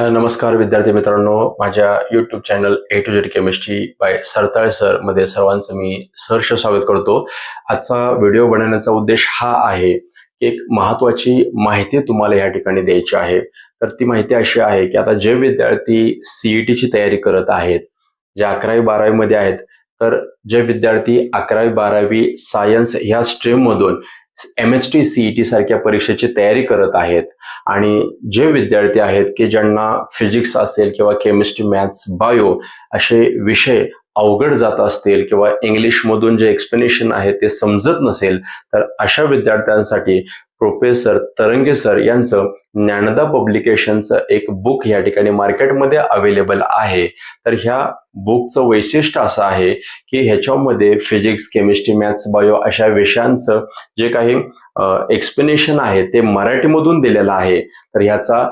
नमस्कार विद्यार्थी मित्रांनो, माझ्या YouTube channel A to Z chemistry by Sartale sir मध्ये सर्वांचं मी सहर्ष स्वागत करतो। आजचा व्हिडिओ बनवण्याचा उद्देश हा आहे की एक महत्त्वाची माहिती तुम्हाला या ठिकाणी द्यायची आहे। तर ती माहिती अशी आहे की आता जे विद्यार्थी CET ची तयारी करत आहेत, जे 11वी 12वी मध्ये आहेत, तर जे विद्यार्थी 11वी 12वी सायन्स ह्या स्ट्रीम मधून MHT CET सारख्या परीक्षेची तयारी करत आहेत आणि जे विद्यार्थी आहेत की ज्यांना फिजिक्स असेल किंवा केमिस्ट्री, मॅथ्स, बायो असे विषय अवघड जात असतील किंवा इंग्लिश मधून जे एक्सप्लेनेशन आहे ते समजत नसेल, तर अशा विद्यार्थ्यांसाठी प्रोफेसर तरंगे सर यांचं ज्ञानदा पब्लिकेशनचं एक बुक या ठिकाणी मार्केटमध्ये अवेलेबल आहे। तर ह्या बुकचं वैशिष्ट्य असं आहे की ह्याच्यामध्ये फिजिक्स, केमिस्ट्री, मॅथ्स, बायो अशा विषयांचं जे काही एक्सप्लेनेशन आहे ते मराठीमधून दिलेलं आहे। तर ह्याचा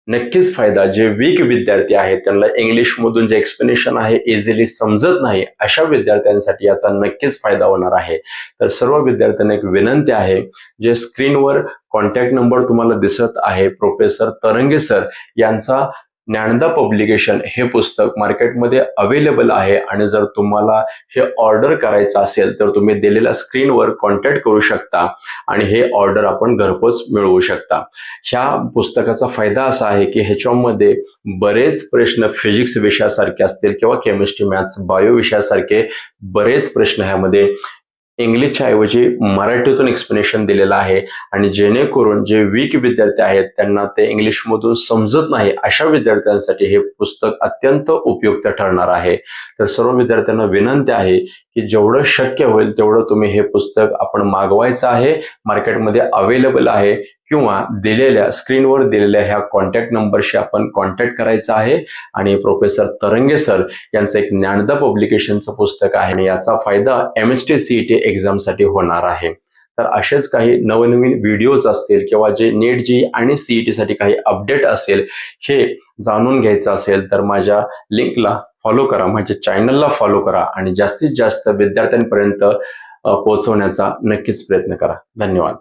नक्कीच फायदा जे वीक विद्यार्थी आहेत, त्यांना इंग्लिश मधून जे एक्सप्लेनेशन आहे इझिली समजत नाही, अशा विद्यार्थ्यांसाठी याचा नक्कीच फायदा होणार आहे। तर सर्व विद्यार्थ्यांना एक विनंती आहे, जे स्क्रीनवर कॉन्टॅक्ट नंबर तुम्हाला दिसत आहे, प्रोफेसर तरंगे सर यांचा ज्ञानदा पब्लिकेशन हे पुस्तक मार्केटमध्ये अवेलेबल आहे आणि जर तुम्हाला हे ऑर्डर करायचं असेल तर तुम्ही दिलेल्या स्क्रीनवर कॉन्टॅक्ट करू शकता आणि हे ऑर्डर आपण घरपोच मिळवू शकता। ह्या पुस्तकाचा फायदा असा आहे की ह्याच्यामध्ये बरेच प्रश्न फिजिक्स विषयासारखे असतील किंवा केमिस्ट्री, मॅथ्स, बायो विषयासारखे बरेच प्रश्न ह्यामध्ये इंग्लिशच्या ऐवजी मराठीतून एक्सप्लेनेशन दिलेलं आहे आणि जेणेकरून जे वीक विद्यार्थी आहेत त्यांना ते इंग्लिश मधून समजत नाही, अशा विद्यार्थ्यांसाठी हे पुस्तक अत्यंत उपयुक्त ठरणार आहे। तर सर्व विद्यार्थ्यांना विनंती आहे की जेवढं शक्य होईल तेवढं तुम्ही हे पुस्तक आपण मागवायचं आहे, मार्केटमध्ये अवेलेबल आहे किंवा दिलेल्या स्क्रीनवर दिलेल्या ह्या कॉन्टॅक्ट नंबरशी आपण कॉन्टॅक्ट करायचा आहे आणि प्रोफेसर तरंगे सर यांचं एक ज्ञानदा पब्लिकेशनचं पुस्तक आहे आणि याचा फायदा MHT CET एक्झामसाठी होणार आहे। तर असेच काही नवनवीन व्हिडिओज असतील किंवा जे नीट जी आणि CET साठी काही अपडेट असेल हे जाणून घ्यायचं असेल तर माझ्या लिंकला फॉलो करा, माझ्या चॅनलला फॉलो करा आणि जास्तीत जास्त विद्यार्थ्यांपर्यंत पोहोचवण्याचा नक्कीच प्रयत्न करा। धन्यवाद।